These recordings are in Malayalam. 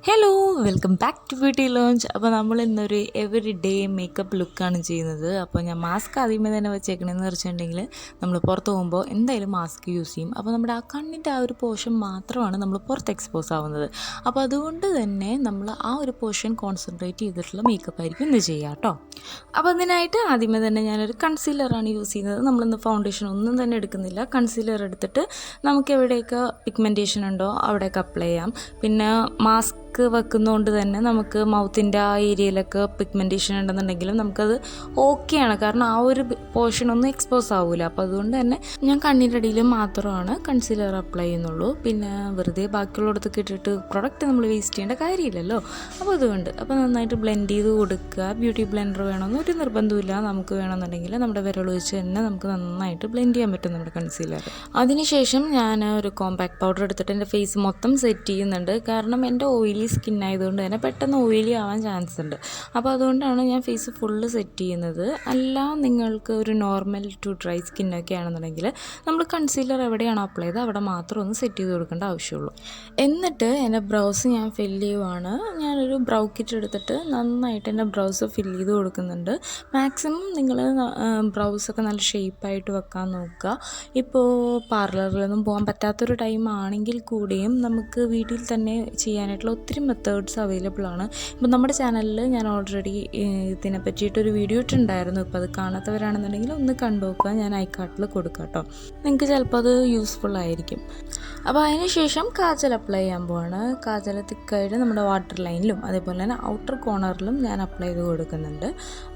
Hello welcome back to beauty lounge. അപ്പോൾ നമ്മൾ ഇന്നൊരു എവറി ഡേ മേക്കപ്പ് ലുക്കാണ് ചെയ്യുന്നത്. അപ്പോൾ ഞാൻ മാസ്ക് ആദ്യമേ തന്നെ വെച്ചേക്കണമെന്ന് വെച്ചിട്ടുണ്ടെങ്കിൽ നമ്മൾ പുറത്ത് പോകുമ്പോൾ എന്തായാലും മാസ്ക് യൂസ് ചെയ്യും. അപ്പോൾ നമ്മുടെ ആ കണ്ണിൻ്റെ ആ ഒരു പോർഷൻ മാത്രമാണ് നമ്മൾ പുറത്ത് എക്സ്പോസ് ആവുന്നത്. അപ്പോൾ അതുകൊണ്ട് തന്നെ നമ്മൾ ആ ഒരു പോർഷൻ കോൺസെൻട്രേറ്റ് ചെയ്തിട്ടുള്ള മേക്കപ്പ് ആയിരിക്കും ഇന്ന് ചെയ്യുക കേട്ടോ. അപ്പോൾ അതിനായിട്ട് ആദ്യമേ തന്നെ ഞാനൊരു കൺസീലറാണ് യൂസ് ചെയ്യുന്നത്. നമ്മളിന്ന് ഫൗണ്ടേഷൻ ഒന്നും തന്നെ എടുക്കുന്നില്ല. കൺസീലർ എടുത്തിട്ട് നമുക്ക് എവിടെയൊക്കെ പിഗ്മെൻറ്റേഷൻ ഉണ്ടോ അവിടെയൊക്കെ അപ്ലൈ ചെയ്യാം. പിന്നെ മാസ്ക് വെക്കുന്നതുകൊണ്ട് തന്നെ നമുക്ക് മൗത്തിൻ്റെ ആ ഏരിയയിലൊക്കെ പിഗ്മെൻറ്റേഷൻ ഉണ്ടെന്നുണ്ടെങ്കിലും നമുക്കത് ഓക്കെയാണ്. കാരണം ആ ഒരു പോർഷനൊന്നും എക്സ്പോസ് ആവില്ല. അപ്പോൾ അതുകൊണ്ട് തന്നെ ഞാൻ കണ്ണിൻ്റെ അടിയിൽ മാത്രമാണ് കൺസീലർ അപ്ലൈ ചെയ്യുന്നുള്ളൂ. പിന്നെ വെറുതെ ബാക്കിയുള്ളിടത്തൊക്കെ ഇട്ടിട്ട് പ്രൊഡക്റ്റ് നമ്മൾ വേസ്റ്റ് ചെയ്യേണ്ട കാര്യമില്ലല്ലോ. അപ്പോൾ അതുകൊണ്ട് അപ്പോൾ നന്നായിട്ട് ബ്ലെൻഡ് ചെയ്ത് കൊടുക്കുക. ബ്യൂട്ടി ബ്ലെൻഡർ വേണമെന്ന് ഒരു നിർബന്ധമില്ല. നമുക്ക് വേണമെന്നുണ്ടെങ്കിൽ നമ്മുടെ വിരൽ വെച്ച് തന്നെ നമുക്ക് നന്നായിട്ട് ബ്ലെൻഡ് ചെയ്യാൻ പറ്റും നമ്മുടെ കൺസീലർ. അതിനുശേഷം ഞാൻ ഒരു കോമ്പാക്ട് പൗഡർ എടുത്തിട്ട് എൻ്റെ ഫേസ് മൊത്തം സെറ്റ് ചെയ്യുന്നുണ്ട്. കാരണം എൻ്റെ ഓയിലി സ്കിൻ ആയതുകൊണ്ട് തന്നെ പെട്ടെന്ന് ഓയിലി ആവാൻ ചാൻസ് ഉണ്ട്. അപ്പോൾ അതുകൊണ്ടാണ് ഞാൻ ഫേസ് ഫുള്ള് സെറ്റ് ചെയ്യുന്നത്. അല്ല നിങ്ങൾക്ക് ഒരു നോർമൽ ടു ഡ്രൈ സ്കിന്നൊക്കെ ആണെന്നുണ്ടെങ്കിൽ നമ്മൾ കൺസീലർ എവിടെയാണോ അപ്ലൈ ചെയ്തത് അവിടെ മാത്രം ഒന്ന് സെറ്റ് ചെയ്ത് കൊടുക്കേണ്ട ആവശ്യമുള്ളൂ. എന്നിട്ട് എൻ്റെ ബ്രൗസ് ഞാൻ ഫില്ല് ചെയ്യുവാണ്. ഞാനൊരു ബ്രൗ കിറ്റ് എടുത്തിട്ട് നന്നായിട്ട് എൻ്റെ ബ്രൗസ് ഫില്ല് ചെയ്ത് കൊടുക്കുന്നുണ്ട്. മാക്സിമം നിങ്ങൾ ബ്രൗസൊക്കെ നല്ല ഷേപ്പായിട്ട് വെക്കാൻ നോക്കുക. ഇപ്പോൾ പാർലറിലൊന്നും പോകാൻ പറ്റാത്തൊരു ടൈം ആണെങ്കിൽ കൂടിയും നമുക്ക് വീട്ടിൽ തന്നെ ചെയ്യാനായിട്ടുള്ള ഒത്തിരി മെത്തേഡ്സ് അവൈലബിൾ ആണ്. ഇപ്പം നമ്മുടെ ചാനലിൽ ഞാൻ ഓൾറെഡി ഇതിനെ പറ്റിയിട്ടൊരു വീഡിയോ ഇട്ടുണ്ടായിരുന്നു. ഇപ്പോൾ അത് കാണാത്തവരാണെന്നുണ്ടെങ്കിൽ ഒന്ന് കണ്ടു നോക്കുക. ഞാൻ ഐക്കാർട്ടിൽ കൊടുക്കാം കേട്ടോ. നിങ്ങൾക്ക് ചിലപ്പോൾ അത് യൂസ്ഫുൾ ആയിരിക്കും. അപ്പോൾ അതിന് ശേഷം കാജൽ അപ്ലൈ ചെയ്യാൻ പോവാണ്. കാജൽ തിക്കായിട്ട് നമ്മുടെ വാട്ടർ ലൈനിലും അതേപോലെ തന്നെ ഔട്ടർ കോർണറിലും ഞാൻ അപ്ലൈ ചെയ്ത് കൊടുക്കുന്നുണ്ട്.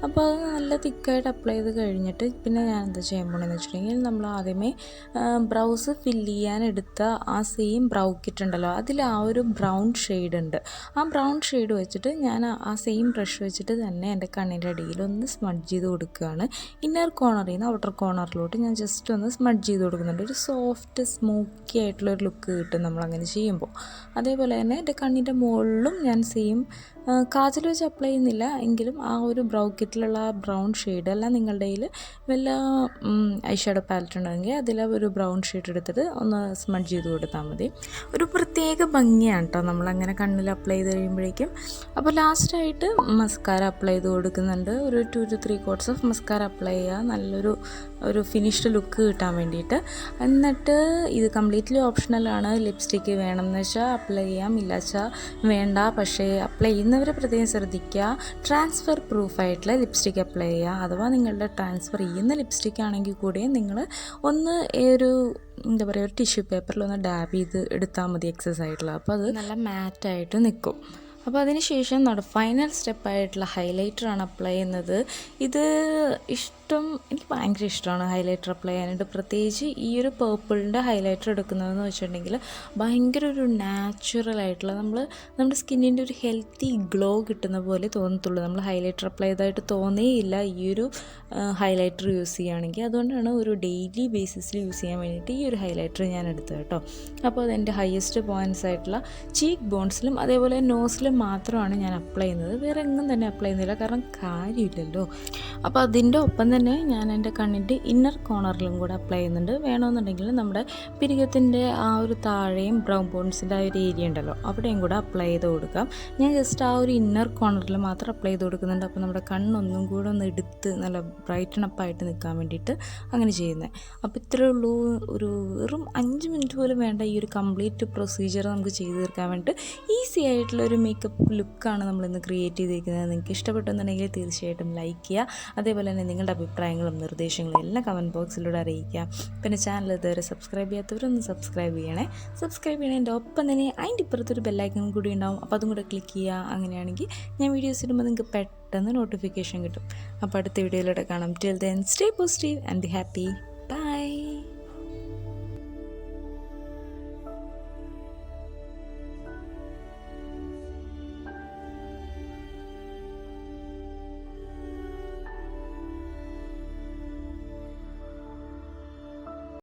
അപ്പോൾ അത് നല്ല തിക്കായിട്ട് അപ്ലൈ ചെയ്ത് കഴിഞ്ഞിട്ട് പിന്നെ ഞാൻ എന്താ ചെയ്യാൻ പോകണമെന്ന് വെച്ചിട്ടുണ്ടെങ്കിൽ നമ്മൾ ആദ്യമേ ബ്രൗസ് ഫില്ല് ചെയ്യാൻ എടുത്ത ആ സെയിം ബ്രൗ കിറ്റ് ഉണ്ടല്ലോ, അതിൽ ആ ഒരു ബ്രൗൺ ഷെയ്ഡ് ഉണ്ട്. ആ ബ്രൗൺ ഷെയ്ഡ് വെച്ചിട്ട് ഞാൻ ആ സെയിം ബ്രഷ് വെച്ചിട്ട് തന്നെ എൻ്റെ കണ്ണിൻ്റെ അടിയിൽ ഒന്ന് സ്മഡ്ജ് ചെയ്ത് കൊടുക്കുകയാണ്. ഇന്നർ കോർണറിൽ നിന്ന് ഔട്ടർ കോർണറിലോട്ട് ഞാൻ ജസ്റ്റ് ഒന്ന് സ്മഡ്ജ് ചെയ്ത് കൊടുക്കുന്നുണ്ട്. ഒരു സോഫ്റ്റ് സ്മോക്കി ആയിട്ടുള്ളൊരു ലുക്ക് കിട്ടും നമ്മളങ്ങനെ ചെയ്യുമ്പോൾ. അതേപോലെ തന്നെ എൻ്റെ കണ്ണിൻ്റെ മുകളിലും ഞാൻ സെയിം കാജൽ വെച്ച് അപ്ലൈ ചെയ്യുന്നില്ല എങ്കിലും ആ ഒരു ബ്രൗ കിറ്റിലുള്ള ആ ബ്രൗൺ ഷെയ്ഡ് അല്ല നിങ്ങളുടെ കയ്യിൽ വല്ല ഐ ഷാഡോ പാലറ്റ് ഉണ്ടെങ്കിൽ അതിൽ ഒരു ബ്രൗൺ ഷെയ്ഡ് എടുത്തിട്ട് ഒന്ന് സ്മഡ്ജ് ചെയ്ത് കൊടുത്താൽ മതി. ഒരു പ്രത്യേക ഭംഗിയാണ് കേട്ടോ നമ്മളങ്ങനെ കണ്ണിൽ അപ്ലൈ ചെയ്ത് കഴിയുമ്പോഴേക്കും. അപ്പോൾ ലാസ്റ്റായിട്ട് മസ്കാര അപ്ലൈ ചെയ്ത് കൊടുക്കുന്നുണ്ട്. ഒരു 2 to 3 coats of mascara apply ചെയ്യുക, നല്ലൊരു ഫിനിഷ്ഡ് ലുക്ക് കിട്ടാൻ വേണ്ടിയിട്ട്. എന്നിട്ട് ഇത് കംപ്ലീറ്റ്ലി ഓപ്ഷണലാണ്. ലിപ്സ്റ്റിക്ക് വേണമെന്ന് വെച്ചാൽ അപ്ലൈ ചെയ്യാം, ഇല്ല വെച്ചാൽ വേണ്ട. പക്ഷേ അപ്ലൈ ചെയ്യുന്നവർ പ്രത്യേകം ശ്രദ്ധിക്കുക, ട്രാൻസ്ഫർ പ്രൂഫായിട്ടുള്ള ലിപ്സ്റ്റിക്ക് അപ്ലൈ ചെയ്യുക. അഥവാ നിങ്ങളുടെ ട്രാൻസ്ഫർ ചെയ്യുന്ന ലിപ്സ്റ്റിക്ക് ആണെങ്കിൽ കൂടിയും നിങ്ങൾ ഒന്ന് ഒരു എന്താ പറയുക, ഒരു ടിഷ്യൂ പേപ്പറിൽ ഒന്ന് ഡാബ് ചെയ്ത് എടുത്താൽ മതി എക്സസ് ആയിട്ടുള്ള. അപ്പോൾ അത് നല്ല മാറ്റായിട്ട് നിൽക്കും. അപ്പോൾ അതിന് ശേഷം നമ്മുടെ ഫൈനൽ സ്റ്റെപ്പായിട്ടുള്ള ഹൈലൈറ്ററാണ് അപ്ലൈ ചെയ്യുന്നത്. ഇത് എനിക്ക് ഭയങ്കര ഇഷ്ടമാണ് ഹൈലൈറ്റർ അപ്ലൈ ചെയ്യാനായിട്ട്. പ്രത്യേകിച്ച് ഈ ഒരു പേർപ്പിളിൻ്റെ ഹൈലൈറ്റർ എടുക്കുന്നതെന്ന് വെച്ചിട്ടുണ്ടെങ്കിൽ ഭയങ്കര ഒരു നാച്ചുറൽ ആയിട്ടുള്ള നമ്മുടെ സ്കിന്നിൻ്റെ ഒരു ഹെൽത്തി ഗ്ലോ കിട്ടുന്ന പോലെ തോന്നത്തുള്ളൂ. നമ്മൾ ഹൈലൈറ്റർ അപ്ലൈ ചെയ്തതായിട്ട് തോന്നേയില്ല ഈ ഒരു ഹൈലൈറ്റർ യൂസ് ചെയ്യുകയാണെങ്കിൽ. അതുകൊണ്ടാണ് ഒരു ഡെയിലി ബേസിസിൽ യൂസ് ചെയ്യാൻ വേണ്ടിയിട്ട് ഈ ഒരു ഹൈലൈറ്റർ ഞാൻ എടുത്തത് കേട്ടോ. അപ്പോൾ അതെൻ്റെ ഹയസ്റ്റ് പോയിൻറ്റ്സ് ആയിട്ടുള്ള ചീക്ക് ബോൺസിലും അതേപോലെ നോസിലും മാത്രമാണ് ഞാൻ അപ്ലൈ ചെയ്യുന്നത്. വേറെ എങ്ങും തന്നെ അപ്ലൈ ചെയ്യുന്നില്ല, കാരണം കാര്യമില്ലല്ലോ. അപ്പോൾ അതിൻ്റെ ഒപ്പം തന്നെ ഞാൻ എൻ്റെ കണ്ണിൻ്റെ ഇന്നർ കോർണറിലും കൂടെ അപ്ലൈ ചെയ്യുന്നുണ്ട്. വേണമെന്നുണ്ടെങ്കിൽ നമ്മുടെ പിരികത്തിൻ്റെ ആ ഒരു താഴെയും ബ്രൗൺ ബോൺസിൻ്റെ ആ ഒരു ഏരിയ ഉണ്ടല്ലോ അവിടെയും കൂടെ അപ്ലൈ ചെയ്ത് കൊടുക്കാം. ഞാൻ ജസ്റ്റ് ആ ഒരു ഇന്നർ കോർണറിൽ മാത്രം അപ്ലൈ ചെയ്ത് കൊടുക്കുന്നുണ്ട്. അപ്പോൾ നമ്മുടെ കണ്ണൊന്നും കൂടെ ഒന്ന് എടുത്ത് നല്ല ബ്രൈറ്റൺ അപ്പായിട്ട് നിൽക്കാൻ വേണ്ടിയിട്ട് അങ്ങനെ ചെയ്യുന്നത്. അപ്പോൾ ഇത്രയേ ഉള്ളൂ. ഒരു വെറും 5 മിനിറ്റ് പോലും വേണ്ട ഈ ഒരു കംപ്ലീറ്റ് പ്രൊസീജിയർ നമുക്ക് ചെയ്ത് തീർക്കാൻ വേണ്ടിയിട്ട് ഈസി ആയിട്ടുള്ള ഒരു മേക്കപ്പ് ലുക്കാണ് നമ്മളിന്ന് ക്രിയേറ്റ് ചെയ്തിരിക്കുന്നത്. നിങ്ങൾക്ക് ഇഷ്ടപ്പെട്ടെന്നുണ്ടെങ്കിൽ തീർച്ചയായിട്ടും ലൈക്ക് ചെയ്യുക. അതേപോലെ തന്നെ നിങ്ങളുടെ അഭിപ്രായങ്ങളും നിർദ്ദേശങ്ങളും എല്ലാം കമൻറ്റ് ബോക്സിലൂടെ അറിയിക്കാം. പിന്നെ ചാനൽ ഇതുവരെ സബ്സ്ക്രൈബ് ചെയ്യാത്തവരൊന്ന് സബ്സ്ക്രൈബ് ചെയ്യണതിൻ്റെ ഒപ്പം തന്നെ അതിൻ്റെ ഇപ്പുറത്തൊരു ബെല്ലൈക്കൺ കൂടി ഉണ്ടാവും. അപ്പോൾ അതും കൂടെ ക്ലിക്ക് ചെയ്യുക. അങ്ങനെയാണെങ്കിൽ ഞാൻ വീഡിയോസ് ഇടുമ്പോൾ നിങ്ങൾക്ക് പെട്ടെന്ന് നോട്ടിഫിക്കേഷൻ കിട്ടും. അപ്പോൾ അടുത്ത വീഡിയോയിലൂടെ കാണാം. Till then stay positive and be happy.